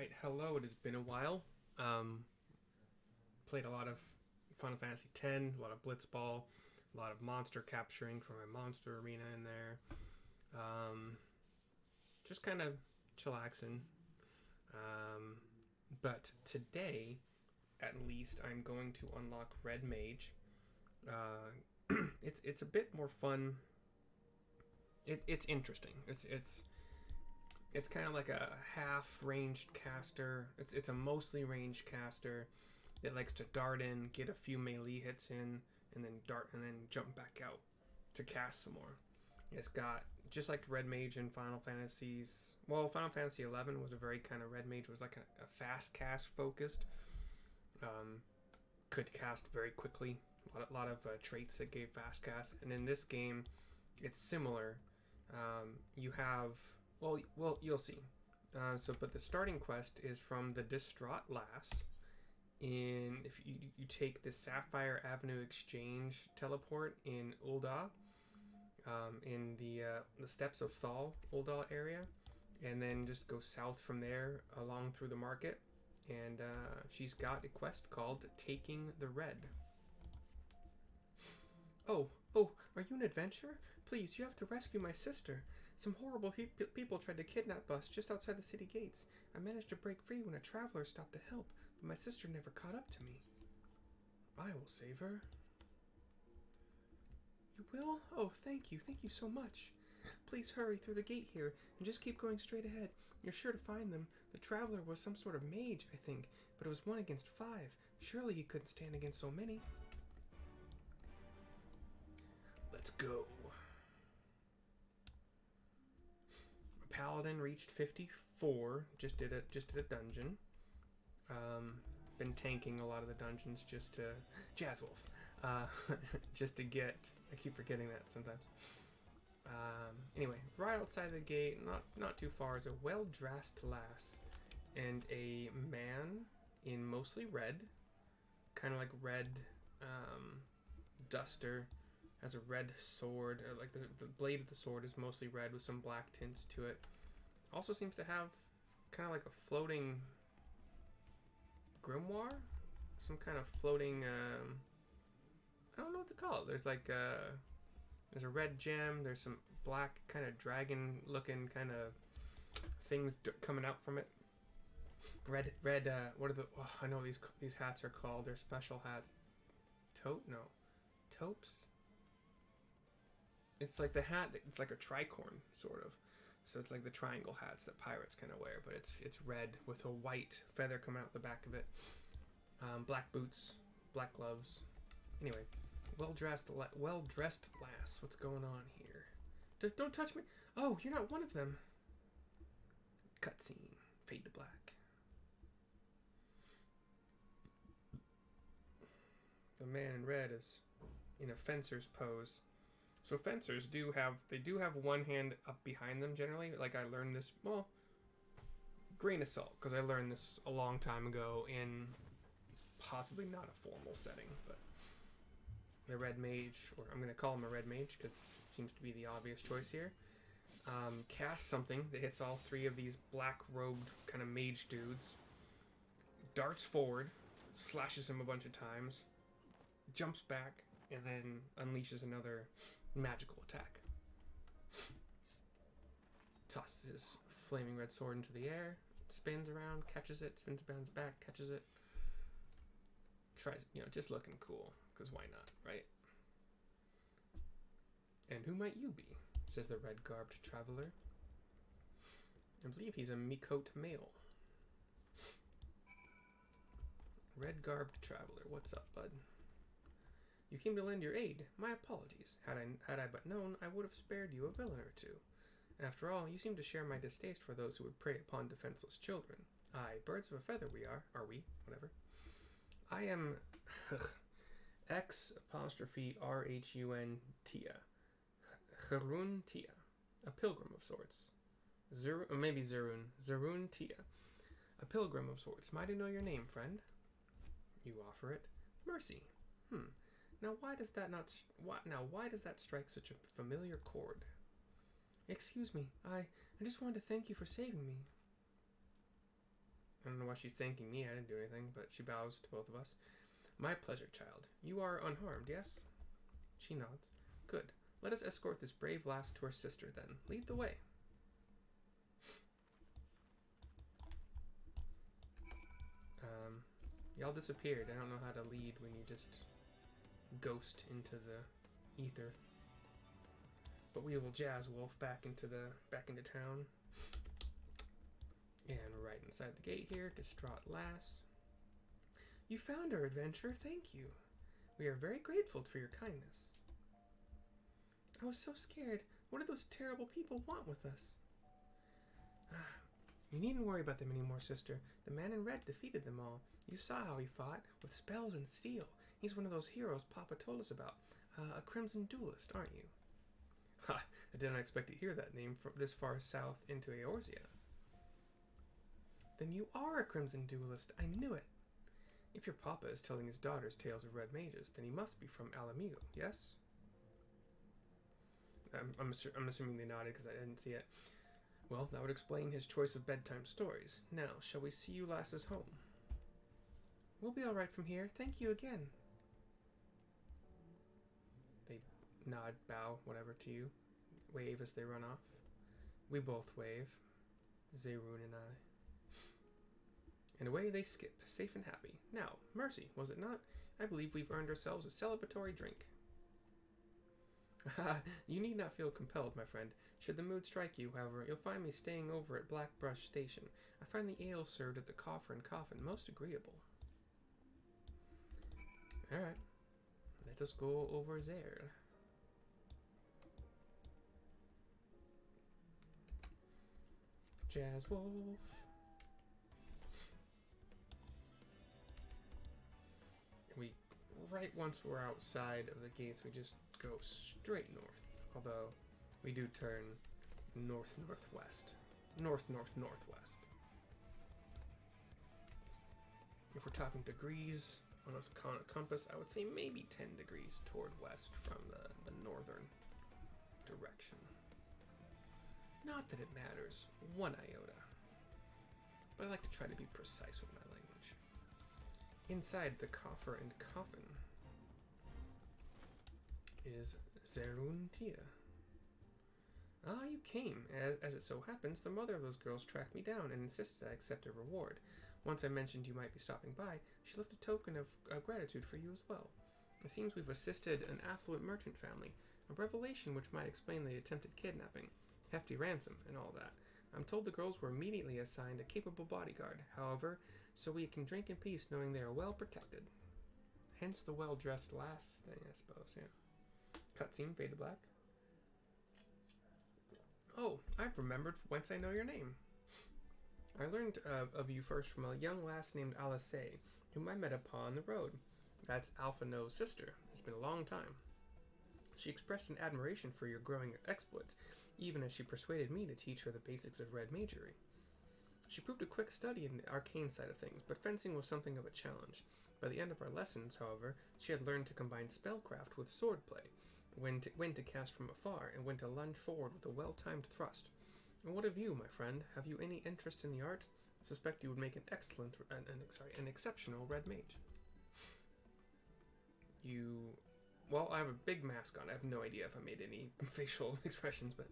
Alright, hello, it has been a while. Played a lot of Final Fantasy X, a lot of Blitzball, a lot of monster capturing for my monster arena in there. Just kind of chillaxing. But today, at least, I'm going to unlock Red Mage. It's a bit more fun. It's interesting. It's kind of like a half-ranged caster. It's a mostly ranged caster that likes to dart in, get a few melee hits in, and then dart and then jump back out to cast some more. It's got, just like Red Mage in Final Fantasies. Well, Final Fantasy XI was a very kind of, Red Mage was like a fast cast focused. Could cast very quickly. A lot of traits that gave fast cast. And in this game, it's similar. You have, well, you'll see. But the starting quest is from the Distraught Lass. If you take the Sapphire Avenue Exchange teleport in Ul'dah, in the steppes of Thal, Ul'dah area, and then just go south from there along through the market, and she's got a quest called Taking the Red. Oh, are you an adventurer? Please, you have to rescue my sister. Some horrible people tried to kidnap us just outside the city gates. I managed to break free when a traveler stopped to help, but my sister never caught up to me. I will save her. You will? Oh, thank you. Thank you so much. Please hurry through the gate here and just keep going straight ahead. You're sure to find them. The traveler was some sort of mage, I think, but it was 1 against 5. Surely he couldn't stand against so many. Let's go. Paladin reached 54. Just did a dungeon. Been tanking a lot of the dungeons just to Jazzwolf. Just to get. I keep forgetting that sometimes. Anyway, right outside the gate, not too far, is a well-dressed lass and a man in mostly red, kind of like red duster. Has a red sword, or like the blade of the sword is mostly red with some black tints to it. Also seems to have kind of like a floating grimoire, some kind of floating. I don't know what to call it. There's like there's a red gem. There's some black kind of dragon-looking kind of things coming out from it. Red. What are the? Oh, I know these hats are called. They're special hats. Taupes. It's like the hat. It's like a tricorn sort of. So it's like the triangle hats that pirates kind of wear, but it's red with a white feather coming out the back of it. Black boots, black gloves. Anyway, well-dressed lass. What's going on here? Don't touch me. Oh, you're not one of them. Cutscene. Fade to black. The man in red is in a fencer's pose. So fencers do have one hand up behind them generally. Like I learned this, well, grain of salt, because I learned this a long time ago in possibly not a formal setting, but the red mage, or I'm going to call him a red mage because it seems to be the obvious choice here, casts something that hits all 3 of these black-robed kind of mage dudes, darts forward, slashes him a bunch of times, jumps back, and then unleashes another magical attack. Tosses his flaming red sword into the air, spins around, catches it, spins back, catches it. Tries, just looking cool, because why not, right? And who might you be? Says the red-garbed traveler. I believe he's a Mikote male. Red-garbed traveler, what's up, bud? You came to lend your aid. My apologies. Had I but known, I would have spared you a villain or two. After all, you seem to share my distaste for those who would prey upon defenseless children. Aye, birds of a feather we are we? Whatever. I am X''RHUN Tia. Harun Tia. A pilgrim of sorts. Zerun Tia. A pilgrim of sorts. Might I know your name, friend? You offer it. Mercy. Now why does that strike such a familiar chord? Excuse me, I just wanted to thank you for saving me. I don't know why she's thanking me. I didn't do anything, but she bows to both of us. My pleasure, child. You are unharmed, yes? She nods. Good. Let us escort this brave lass to her sister, then. Lead the way. Y'all disappeared. I don't know how to lead when you just ghost into the ether. But we will jazz Wolf back into town. And right inside the gate here, distraught lass. You found our adventure. Thank you. We are very grateful for your kindness. I was so scared. What do those terrible people want with us? You needn't worry about them anymore, sister. The man in red defeated them all. You saw how he fought, with spells and steel. He's one of those heroes Papa told us about. A crimson duelist, aren't you? Ha! I didn't expect to hear that name from this far south into Eorzea. Then you are a crimson duelist. I knew it. If your papa is telling his daughters tales of red mages, then he must be from Alamigo, yes? I'm assuming they nodded because I didn't see it. Well, that would explain his choice of bedtime stories. Now, shall we see you lasses home? We'll be all right from here. Thank you again. They nod, bow, whatever to you. Wave as they run off. We both wave. Zerun and I. And away they skip, safe and happy. Now, mercy, was it not? I believe we've earned ourselves a celebratory drink. You need not feel compelled, my friend. Should the mood strike you, however, you'll find me staying over at Blackbrush Station. I find the ale served at the Coffer and Coffin most agreeable. Alright. Let us go over there. Jazz Wolf. Right once we're outside of the gates, we just go straight north. Although, we do turn north-northwest. North-north-northwest. If we're talking degrees on a compass, I would say maybe 10 degrees toward west from the northern direction. Not that it matters one iota, but I like to try to be precise with my language. Inside the Coffer and Coffin is Zerun Tia. Ah, you came. As it so happens, the mother of those girls tracked me down and insisted I accept a reward. Once I mentioned you might be stopping by, she left a token of gratitude for you as well. It seems we've assisted an affluent merchant family, a revelation which might explain the attempted kidnapping, hefty ransom, and all that. I'm told the girls were immediately assigned a capable bodyguard, however, so we can drink in peace knowing they are well protected. Hence the well-dressed lass thing, I suppose, yeah. Cutscene, fade to black. Oh, I've remembered whence I know your name. I learned of you first from a young lass named Alice, whom I met upon the road. That's Alpha No's sister. It's been a long time. She expressed an admiration for your growing exploits, even as she persuaded me to teach her the basics of red magery. She proved a quick study in the arcane side of things, but fencing was something of a challenge. By the end of our lessons, however, she had learned to combine spellcraft with swordplay, when to cast from afar, and when to lunge forward with a well-timed thrust. And what of you, my friend? Have you any interest in the art? I suspect you would make an exceptional red mage. Well, I have a big mask on. I have no idea if I made any facial expressions, but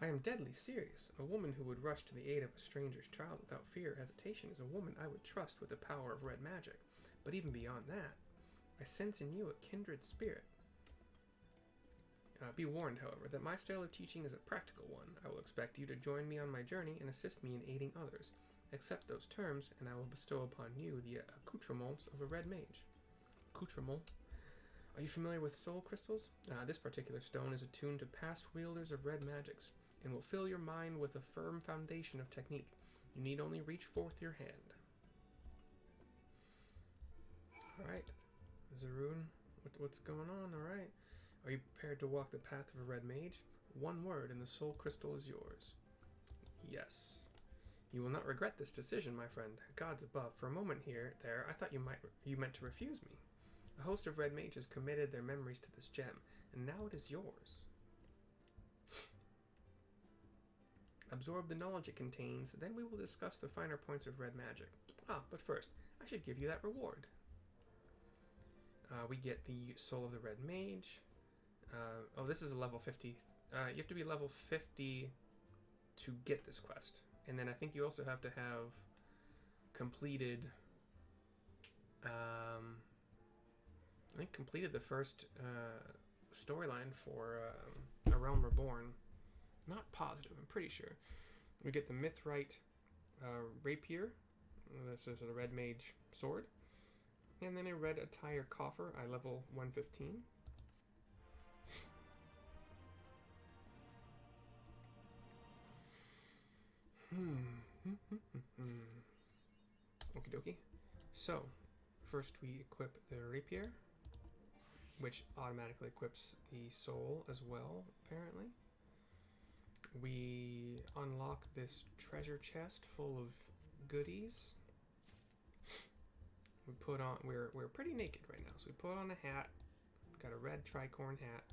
I am deadly serious. A woman who would rush to the aid of a stranger's child without fear or hesitation is a woman I would trust with the power of red magic. But even beyond that, I sense in you a kindred spirit. Be warned, however, that my style of teaching is a practical one. I will expect you to join me on my journey and assist me in aiding others. Accept those terms, and I will bestow upon you the accoutrements of a red mage. Accoutrement? Are you familiar with soul crystals? This particular stone is attuned to past wielders of red magics, and will fill your mind with a firm foundation of technique. You need only reach forth your hand. Alright. Zerun, what's going on? Alright. Are you prepared to walk the path of a red mage? One word and the soul crystal is yours. Yes. You will not regret this decision, my friend. Gods above, for a moment there, I thought you meant to refuse me. A host of red mages committed their memories to this gem, and now it is yours. absorb the knowledge it contains, then we will discuss the finer points of red magic. But first, I should give you that reward. We get the Soul of the Red Mage. This is a level 50. You have to be level 50 to get this quest. And then I think you also have to have completed... completed the first storyline for A Realm Reborn. Not positive, I'm pretty sure. We get the Mithrite Rapier. This is a Red Mage sword. And then a Red Attire Coffer. I level 115. Okie dokie. So, first we equip the Rapier, which automatically equips the Soul as well, apparently. We unlock this treasure chest full of goodies. We put on, we're pretty naked right now, so we put on a hat, got a red tricorn hat,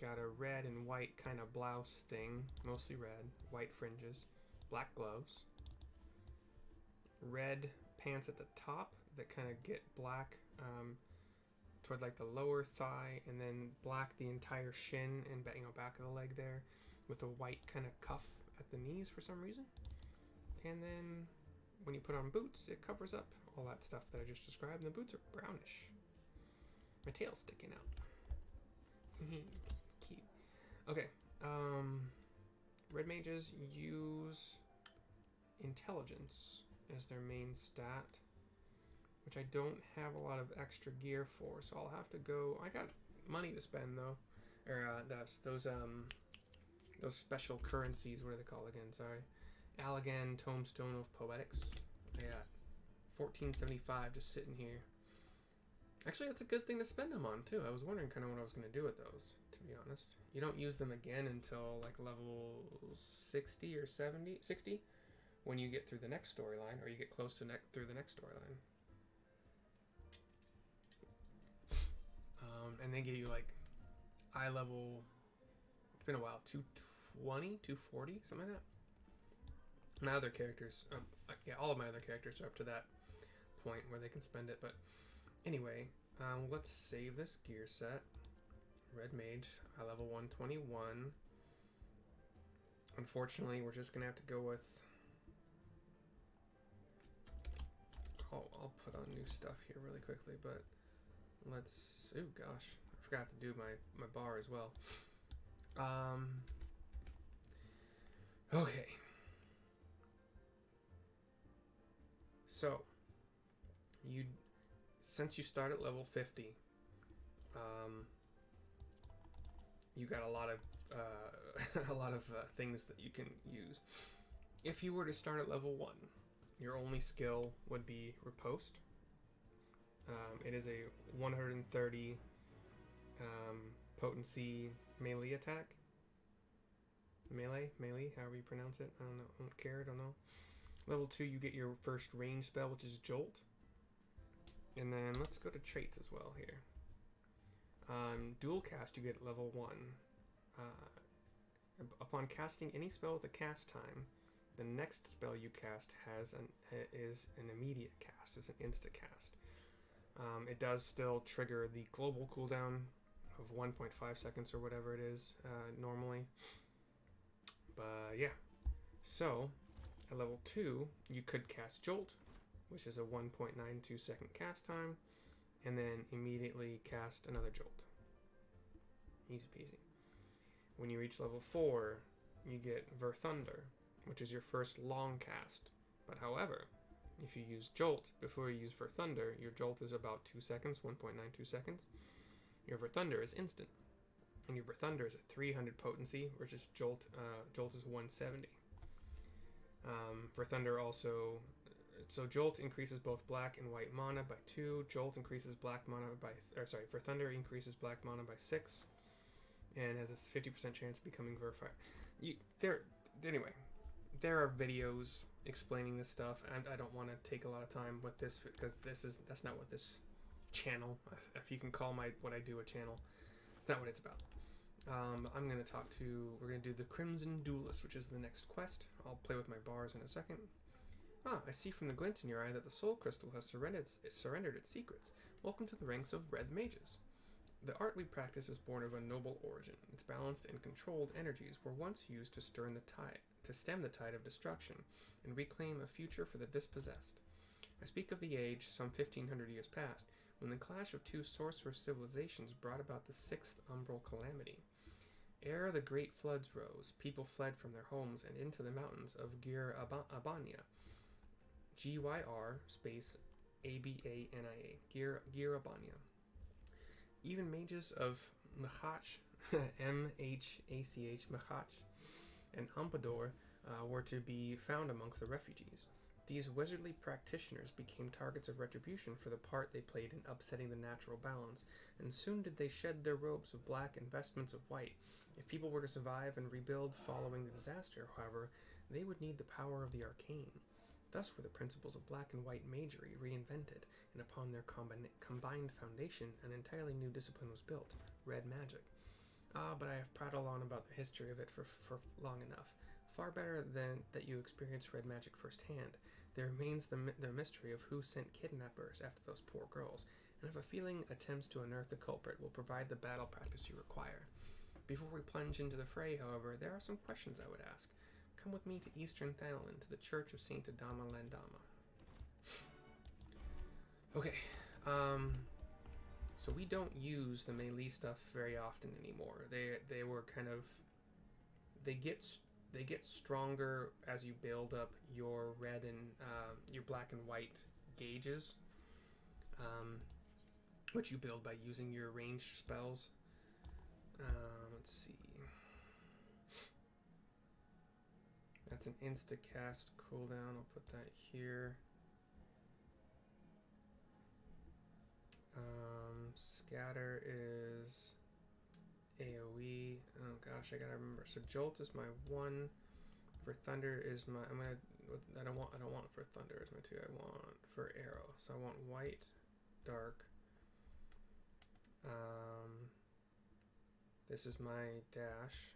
got a red and white kind of blouse thing, mostly red, white fringes, black gloves, red pants at the top that kind of get black toward like the lower thigh, and then black the entire shin and back of the leg there, with a white kind of cuff at the knees for some reason. And then when you put on boots, it covers up all that stuff that I just described, and the boots are brownish. My tail's sticking out. Cute. Okay. Red mages use intelligence as their main stat, which I don't have a lot of extra gear for, so I'll have to go. I got money to spend though, or those special currencies. What are they called again? Sorry, Allagan Tombstone of Poetics. I got 1475 just sitting here. Actually, that's a good thing to spend them on too. I was wondering kind of what I was going to do with those, to be honest. You don't use them again until like level 60 or 70, 60, when you get through the next storyline, or you get close to through the next storyline. And they give you like eye level, it's been a while, 220, 240, something like that. My other characters, all of my other characters are up to that point where they can spend it. But anyway, let's save this gear set. Red Mage, eye level 121. Unfortunately, we're just gonna have to go with. I'll put on new stuff here really quickly, but let's. Oh gosh, I forgot to do my bar as well. Okay. So, since you start at level 50, you got a lot of things that you can use. If you were to start at level 1, your only skill would be Riposte. It is a 130 potency melee attack. Melee, however you pronounce it. I don't know. I don't care. I don't know. Level 2, you get your first range spell, which is Jolt. And then let's go to traits as well here. Dual cast, you get level 1. Upon casting any spell with a cast time, the next spell you cast is an immediate cast. It's an insta cast. It does still trigger the global cooldown of 1.5 seconds or whatever it is normally. But yeah. So at level 2, you could cast Jolt, which is a 1.92 second cast time, and then immediately cast another Jolt. Easy peasy. When you reach level 4, you get Verthunder, which is your first long cast. But however, if you use Jolt before you use Verthunder, your Jolt is about 2 seconds, 1.92 seconds. Your Verthunder is instant. And your Verthunder is at 300 potency, versus Jolt is 170. Verthunder also... So Jolt increases both black and white mana by 2. Jolt increases black mana by... Verthunder increases black mana by 6. And has a 50% chance of becoming Verfire. Anyway, there are videos explaining this stuff, and I don't want to take a lot of time with this, because that's not what this channel, if you can call what I do a channel, it's not what it's about. I'm going to we're going to do the Crimson Duelist, which is the next quest. I'll play with my bars in a second. I see from the glint in your eye that the Soul Crystal has surrendered its secrets. Welcome to the ranks of Red Mages. The art we practice is born of a noble origin. Its balanced and controlled energies were once used to stem the tide of destruction, and reclaim a future for the dispossessed. I speak of the age, some 1500 years past, when the clash of two sorcerous civilizations brought about the sixth umbral calamity. Ere the great floods rose, people fled from their homes and into the mountains of Gyr-Abania. Gyr space Abania. Gyr-Abania. Even mages of Machach, M-H-A-C-H, Machach, and Umpador were to be found amongst the refugees. These wizardly practitioners became targets of retribution for the part they played in upsetting the natural balance, and soon did they shed their robes of black and vestments of white. If people were to survive and rebuild following the disaster, however, they would need the power of the arcane. Thus were the principles of black and white magery reinvented, and upon their combined foundation, an entirely new discipline was built, red magic. But I have prattled on about the history of it for long enough. Far better than that you experience red magic firsthand. There remains the mystery of who sent kidnappers after those poor girls, and I have a feeling attempts to unearth the culprit will provide the battle practice you require. Before we plunge into the fray, however, there are some questions I would ask. Come with me to Eastern Thanalan, to the Church of Saint Adama Landama. Okay, so we don't use the melee stuff very often anymore. They were kind of, they get stronger as you build up your red and your black and white gauges, which you build by using your ranged spells. Let's see. That's an insta-cast cooldown. I'll put that here. Scatter is AoE. Oh gosh, I gotta remember. So Jolt is my 1. For Thunder is my. I don't want for Thunder is my 2. I want for Arrow. So I want white, dark. This is my dash.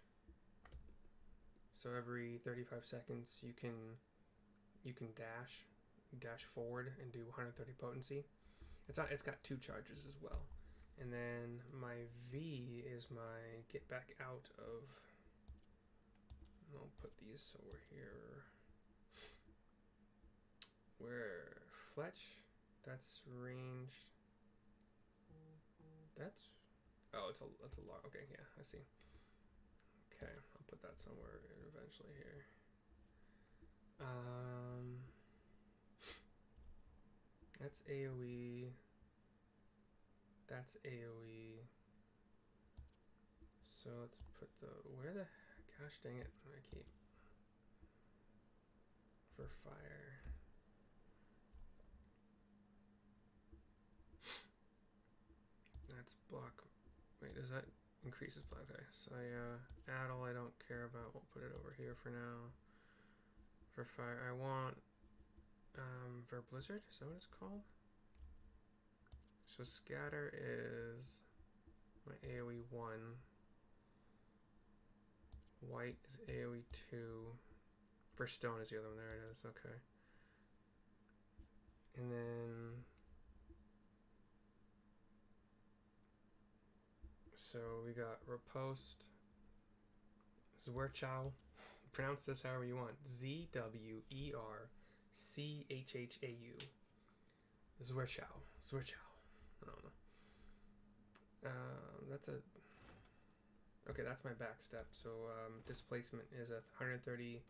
So every 35 seconds you can dash forward and do 130 potency. It's got 2 charges as well. And then my V is my get back out of. I'll put these over here. Where Fletch, that's ranged. That's it's a lot. Okay, yeah, I see. Okay, I'll put that somewhere eventually here. That's AoE. That's AoE. So let's put where the, gosh dang it, I keep, for fire. That's block, wait, does that increases block? Okay, so Addle I don't care about, we'll put it over here for now. For fire, I want Verblizzard, is that what it's called? So Scatter is my AoE 1. White is AoE 2. For Stone is the other one, there it is, okay. And then, so we got Riposte, Zwerchau, pronounce this however you want, Zwerchhau, Zwerchau, I don't know. That's a, okay, that's my backstep, so displacement is a 130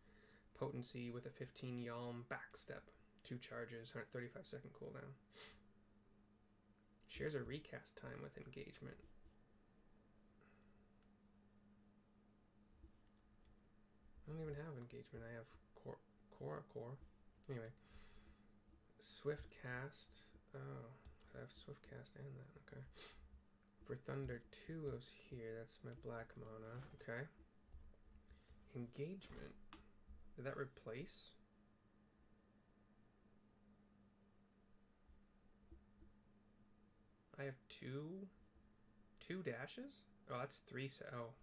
potency with a 15 Yalm backstep, 2 charges, 135 second cooldown. Shares a recast time with engagement. I don't even have engagement. I have core. Anyway, swift cast. Oh, I have swift cast and that. Okay. For Thunder 2 is here. That's my black mana. Okay. Engagement. Did that replace? I have two dashes? Oh, that's 3. Oh,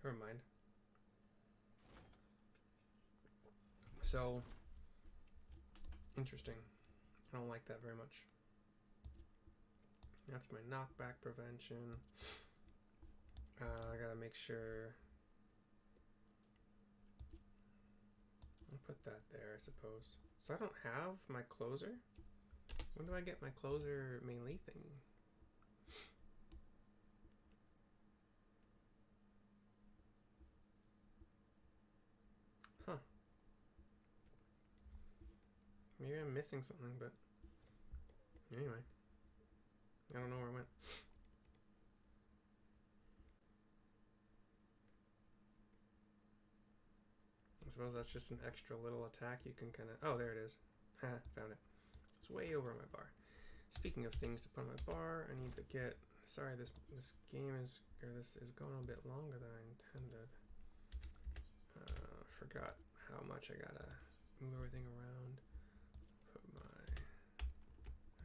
Never mind. So, interesting. I don't like that very much. That's my knockback prevention. I gotta make sure. I'll put that there, I suppose. So I don't have my closer? When do I get my closer melee thing? Huh. Maybe I'm missing something, but anyway. I don't know where it went. I suppose that's just an extra little attack you can kind of... Oh, there it is. Ha, found it. It's way over my bar. Speaking of things to put on my bar, I need to get... Sorry, this game is... Or this is going a bit longer than I intended. Forgot how much I gotta move everything around. Put my...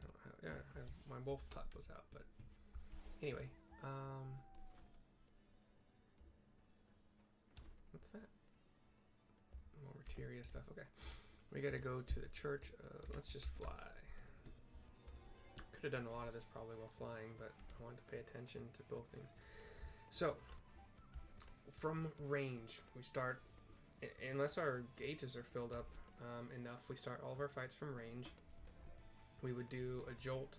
I don't have... Yeah, my wolf pup was out, but... Anyway, what's that? More materia stuff. Okay, we gotta go to the church. Let's just fly. Could have done a lot of this probably while flying, but I wanted to pay attention to both things. So, from range, we start, unless our gauges are filled up enough, we start all of our fights from range. We would do a jolt,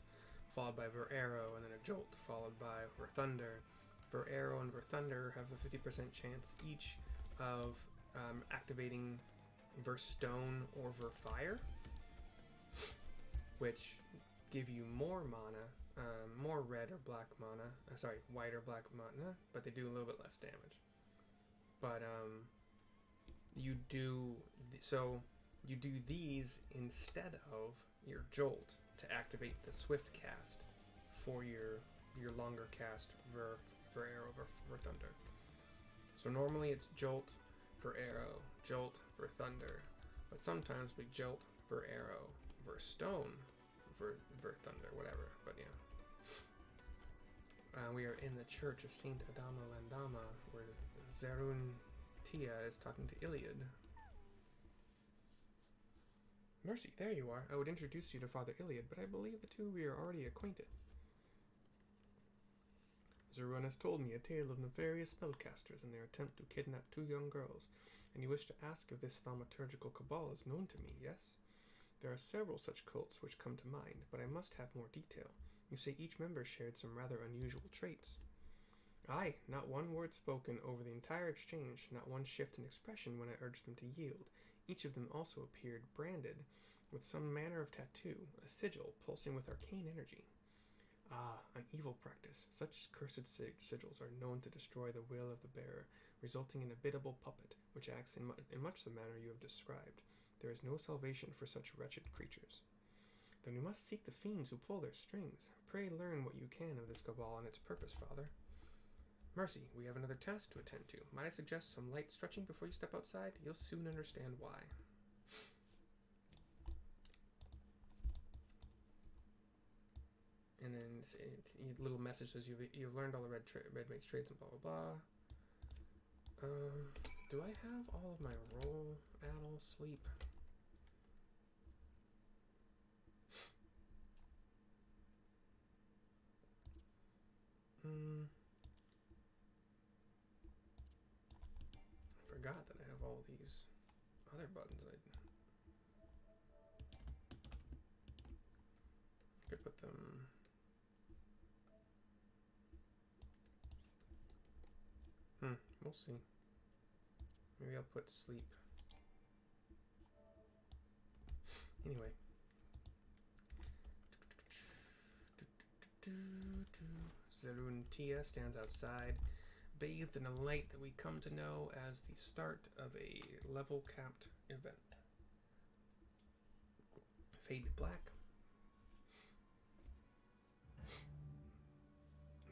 followed by Ver-Arrow, and then a jolt, followed by Ver-Thunder. Ver-Arrow and Ver-Thunder have a 50% chance each of activating Ver-Stone or Ver-Fire, which give you more mana, more red or black mana, sorry, white or black mana, but they do a little bit less damage. But you do these instead of your jolt to activate the swift cast for your longer cast Ver-Arrow, Ver-Thunder. So normally it's jolt, Ver-Arrow, jolt, Ver-Thunder, but sometimes we jolt, Ver-Arrow, Ver-Stone, Ver-Thunder, whatever. But yeah, we are in the Church of Saint Adama Landama, where Zerun Tia is talking to Iliad. Mercy, there you are. I would introduce you to Father Iliad, but I believe the two we are already acquainted. Zerun has told me a tale of nefarious spellcasters and their attempt to kidnap 2 young girls, and you wish to ask if this thaumaturgical cabal is known to me, yes? There are several such cults which come to mind, but I must have more detail. You say each member shared some rather unusual traits. Aye, not one word spoken over the entire exchange, not one shift in expression when I urged them to yield. Each of them also appeared branded with some manner of tattoo, a sigil pulsing with arcane energy. Ah, an evil practice. Such cursed sigils are known to destroy the will of the bearer, resulting in a biddable puppet, which acts in much the manner you have described. There is no salvation for such wretched creatures. Then we must seek the fiends who pull their strings. Pray learn what you can of this cabal and its purpose, Father. Mercy, we have another task to attend to. Might I suggest some light stretching before you step outside? You'll soon understand why. And then little message says you've learned all the red mage trades and blah blah blah. Do I have all of my roll, addle, sleep? I forgot that I have all these other buttons. I could put them. We'll see. Maybe I'll put sleep. Anyway. Zerun Tia stands outside, bathed in a light that we come to know as the start of a level-capped event. Fade to black.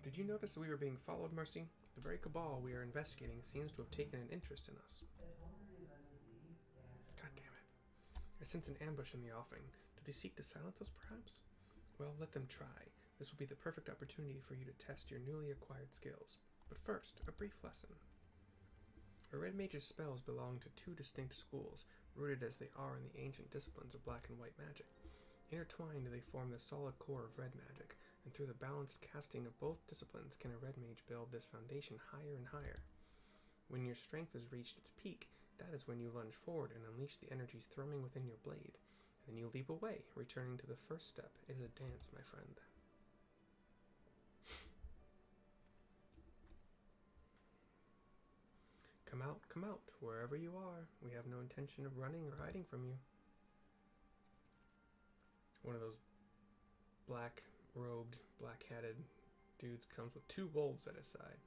Did you notice that we were being followed, Mercy? The very cabal we are investigating seems to have taken an interest in us. God damn it. I sense an ambush in the offing. Do they seek to silence us, perhaps? Well, let them try. This will be the perfect opportunity for you to test your newly acquired skills. But first, a brief lesson. A red mage's spells belong to two distinct schools, rooted as they are in the ancient disciplines of black and white magic. Intertwined, they form the solid core of red magic, and through the balanced casting of both disciplines can a red mage build this foundation higher and higher. When your strength has reached its peak, that is when you lunge forward and unleash the energies thrumming within your blade. And then you leap away, returning to the first step. It is a dance, my friend. Come out, wherever you are. We have no intention of running or hiding from you. One of those black-robed, black-hatted dudes comes with two wolves at his side.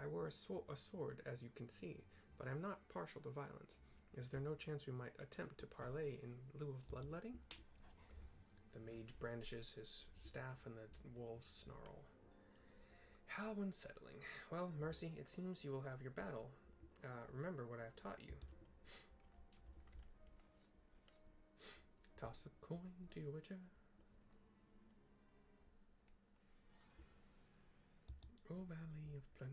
I wear a sword, as you can see, but I'm not partial to violence. Is there no chance we might attempt to parley in lieu of bloodletting? The mage brandishes his staff and the wolves snarl. How unsettling. Well, Mercy, it seems you will have your battle. Remember what I've taught you. Toss a coin to your witcher. Oh, Valley of Plenty.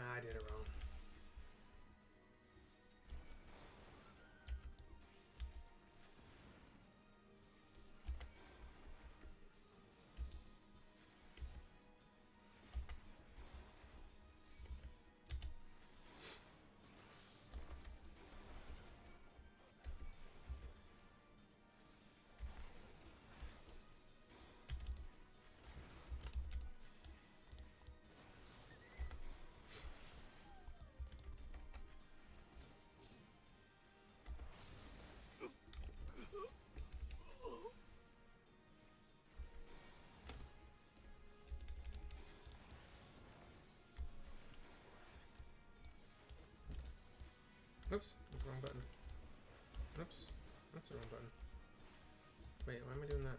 I did it wrong. Oops, that's the wrong button. Oops, that's the wrong button. Wait, why am I doing that?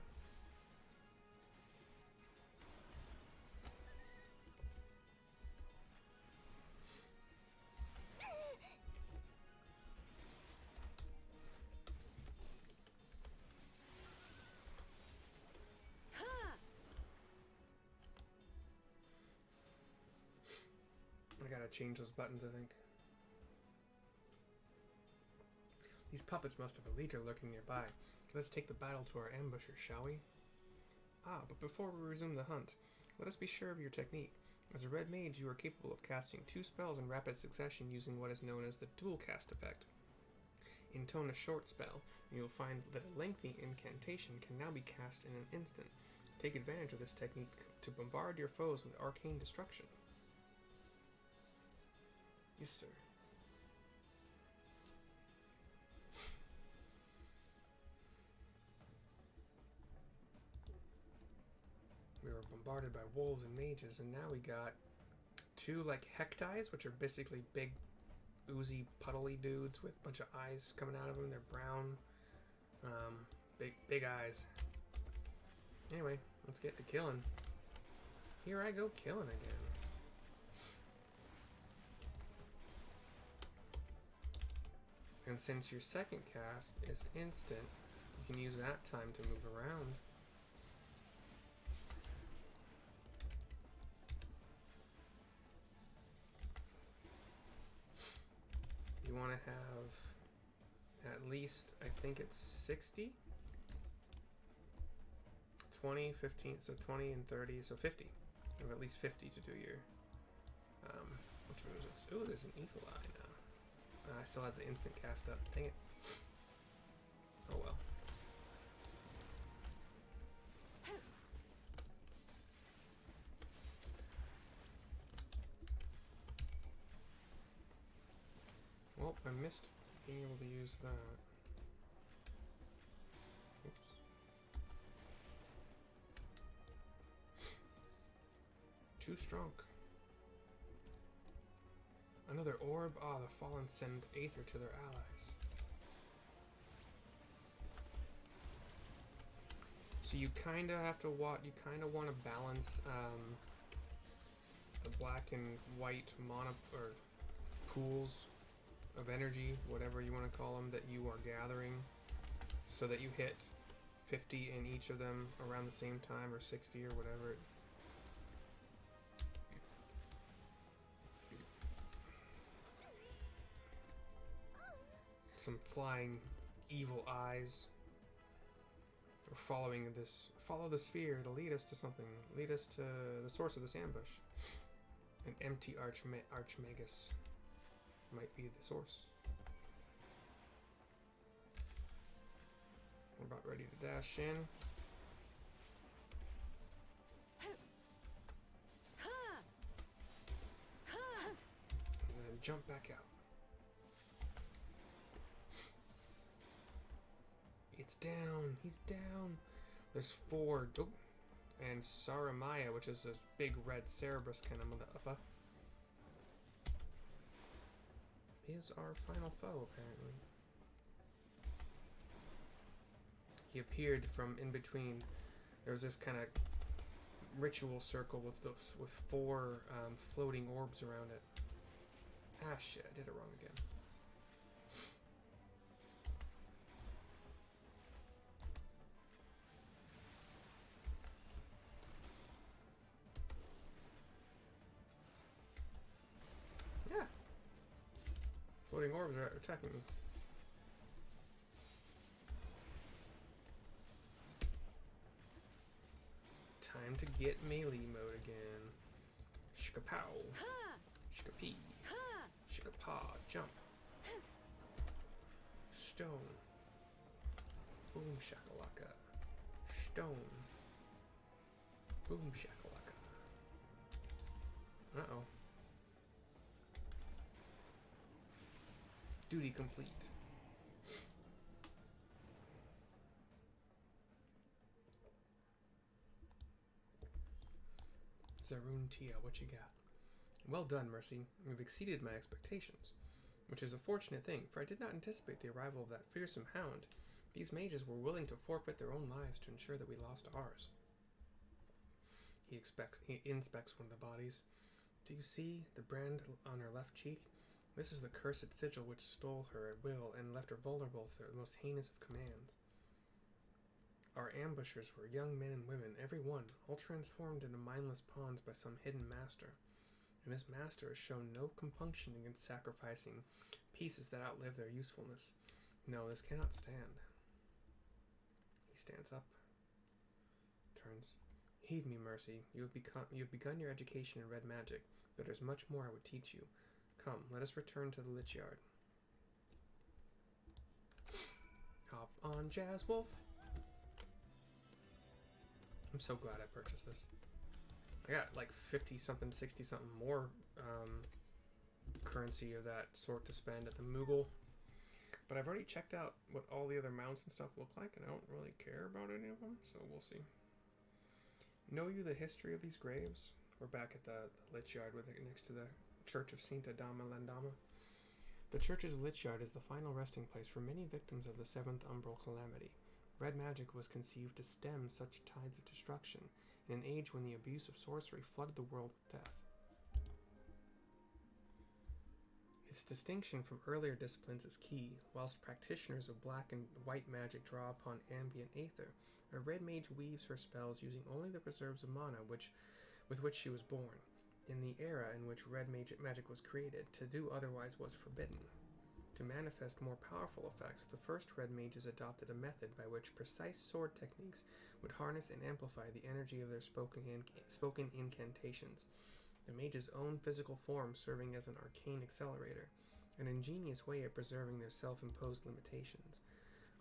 I gotta change those buttons, I think. These puppets must have a leader lurking nearby. Let's take the battle to our ambusher, shall we? Ah, but before we resume the hunt, let us be sure of your technique. As a red mage, you are capable of casting 2 spells in rapid succession using what is known as the dual cast effect. Intone a short spell, and you will find that a lengthy incantation can now be cast in an instant. Take advantage of this technique to bombard your foes with arcane destruction. Yes, sir. We were bombarded by wolves and mages, and now we got 2 like hecties, which are basically big, oozy, puddly dudes with a bunch of eyes coming out of them. They're brown, big eyes. Anyway, let's get to killing. Here I go killing again. And since your second cast is instant, you can use that time to move around. You want to have at least, I think it's 60? 20, 15, so 20 and 30, so 50. You have at least 50 to do your, which moves us. Ooh, there's an evil eye now. I still have the instant cast up. Dang it. Oh well. Well, I missed being able to use that. Oops. Too strong. Another orb? Ah, the fallen send aether to their allies. So you kind of have to you kind of want to balance the black and white mono or pools of energy, whatever you want to call them, that you are gathering, so that you hit 50 in each of them around the same time, or 60 or whatever. Some flying evil eyes. We're following this. Follow the sphere to lead us to something. Lead us to the source of this ambush. An empty archmagus might be the source. We're about ready to dash in. And then jump back out. It's down. He's down. There's 4. Oh. And Saramaya, which is this big red Cerberus kind of motherfucker, is our final foe, apparently. He appeared from in between. There was this kind of ritual circle with 4 floating orbs around it. Ah, shit, I did it wrong again. Yeah. Floating orbs are attacking me. Time to get melee mode again. Shikapow. Shikapee. Shikapa. Jump. Stone. Boom shakalaka. Stone. Boom shakalaka. Uh-oh. Duty complete. Zaroon Tia, what you got? Well done, Mercy. You've exceeded my expectations, which is a fortunate thing, for I did not anticipate the arrival of that fearsome hound. These mages were willing to forfeit their own lives to ensure that we lost ours. He inspects one of the bodies. Do you see the brand on her left cheek? This is the cursed sigil which stole her at will and left her vulnerable to the most heinous of commands. Our ambushers were young men and women, every one, all transformed into mindless pawns by some hidden master. And this master has shown no compunction against sacrificing pieces that outlive their usefulness. No, this cannot stand. He stands up, turns. Heed me, Mercy. You have begun your education in red magic, but there's much more I would teach you. Come, let us return to the Lich Yard. Hop on, Jazz Wolf. I'm so glad I purchased this. I got like 50-something, 60-something more currency of that sort to spend at the Moogle. But I've already checked out what all the other mounts and stuff look like, and I don't really care about any of them, so we'll see. Know you the history of these graves? We're back at the Lich Yard next to the Church of Saint Adama Landama. The church's Lich Yard is the final resting place for many victims of the 7th Umbral Calamity. Red magic was conceived to stem such tides of destruction in an age when the abuse of sorcery flooded the world with death. Its distinction from earlier disciplines is key. Whilst practitioners of black and white magic draw upon ambient aether, a red mage weaves her spells using only the reserves of mana with which she was born. In the era in which red magic was created, to do otherwise was forbidden. To manifest more powerful effects, the first red mages adopted a method by which precise sword techniques would harness and amplify the energy of their spoken incantations, the mage's own physical form serving as an arcane accelerator, an ingenious way of preserving their self-imposed limitations.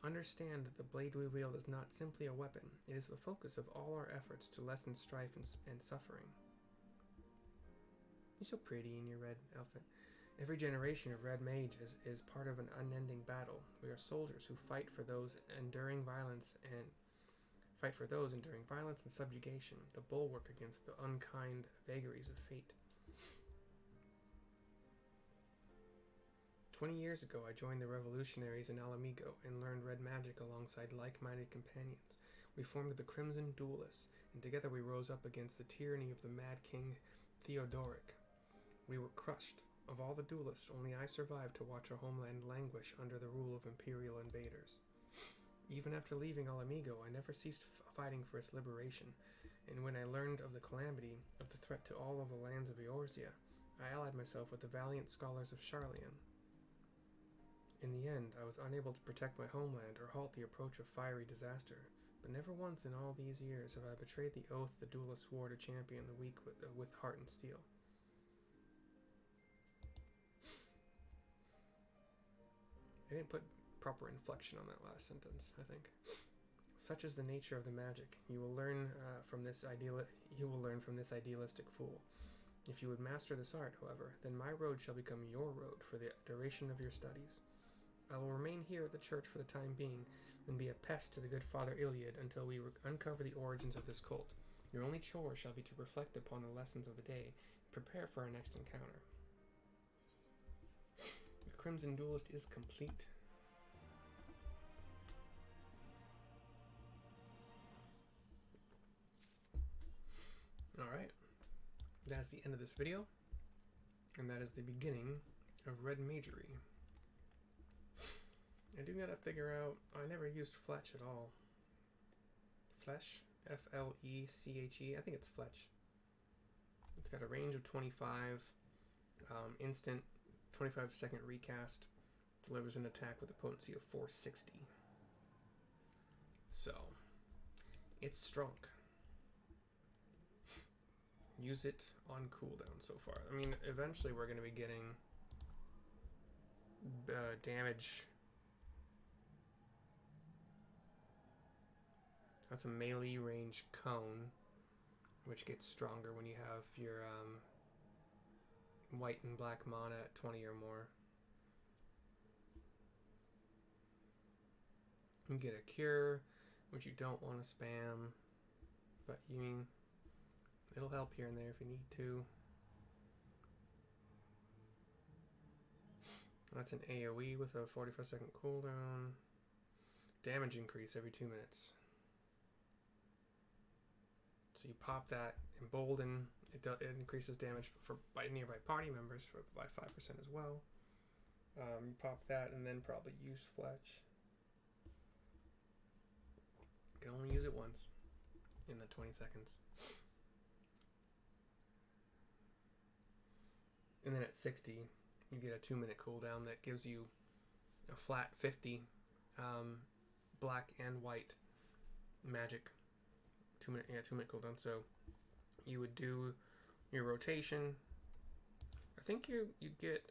Understand that the blade we wield is not simply a weapon, it is the focus of all our efforts to lessen strife and suffering. You're so pretty in your red outfit. Every generation of red mage is part of an unending battle. We are soldiers who fight for those enduring violence and subjugation, the bulwark against the unkind vagaries of fate. 20 years ago, I joined the revolutionaries in Alamigo and learned red magic alongside like-minded companions. We formed the Crimson Duelists, and together we rose up against the tyranny of the Mad King Theodoric. We were crushed. Of all the duelists, only I survived to watch our homeland languish under the rule of imperial invaders. Even after leaving Alamigo, I never ceased fighting for its liberation, and when I learned of the calamity, of the threat to all of the lands of Eorzea, I allied myself with the valiant scholars of Sharlayan. In the end, I was unable to protect my homeland or halt the approach of fiery disaster, but never once in all these years have I betrayed the oath the duelists swore to champion the weak with heart and steel. I didn't put proper inflection on that last sentence, I think. Such is the nature of the magic. You will learn from this idealistic fool. If you would master this art, however, then my road shall become your road for the duration of your studies. I will remain here at the church for the time being, and be a pest to the good Father Iliad until we uncover the origins of this cult. Your only chore shall be to reflect upon the lessons of the day, and prepare for our next encounter. The Crimson Duelist is complete. Alright, that's the end of this video, and that is the beginning of Red Magery. I do gotta figure out, I never used Fletch at all. Fletch? F-L-E-C-H-E, I think it's Fletch. It's got a range of 25, instant 25-second recast, delivers an attack with a potency of 460. So, it's strong. Use it on cooldown so far. I mean, eventually we're going to be getting damage. That's a melee range cone, which gets stronger when you have your white and black mana at 20 or more. You get a cure, which you don't want to spam, but you mean it'll help here and there if you need to. That's an AoE with a 45-second cooldown. Damage increase every 2 minutes. So you pop that, embolden, it increases damage by nearby party members by 5% as well. You pop that and then probably use Fletch. You can only use it once in the 20 seconds. And then at 60, you get a 2-minute cooldown that gives you a flat 50 black and white magic. 2-minute cooldown. So you would do your rotation. I think you get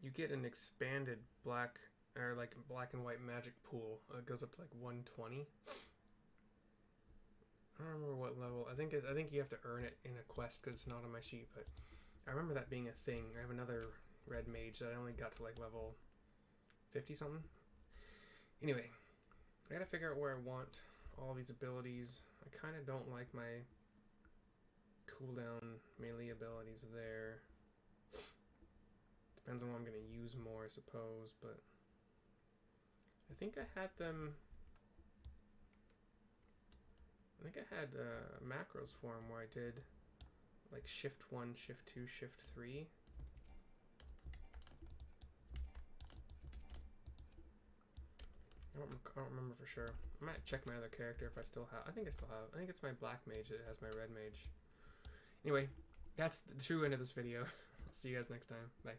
you get an expanded black or like black and white magic pool. It goes up to like 120. I don't remember what level. I think you have to earn it in a quest because it's not on my sheet, but I remember that being a thing. I have another red mage that I only got to like level 50 something. Anyway, I gotta figure out where I want all these abilities. I kind of don't like my cooldown melee abilities there. Depends on what I'm gonna use more, I suppose, but I think I had them. I think I had macros for them where I did like shift 1, shift 2, shift 3. I don't remember for sure. I might check my other character if I still have. I think I still have. I think it's my black mage that has my red mage. Anyway, that's the true end of this video. I'll see you guys next time. Bye.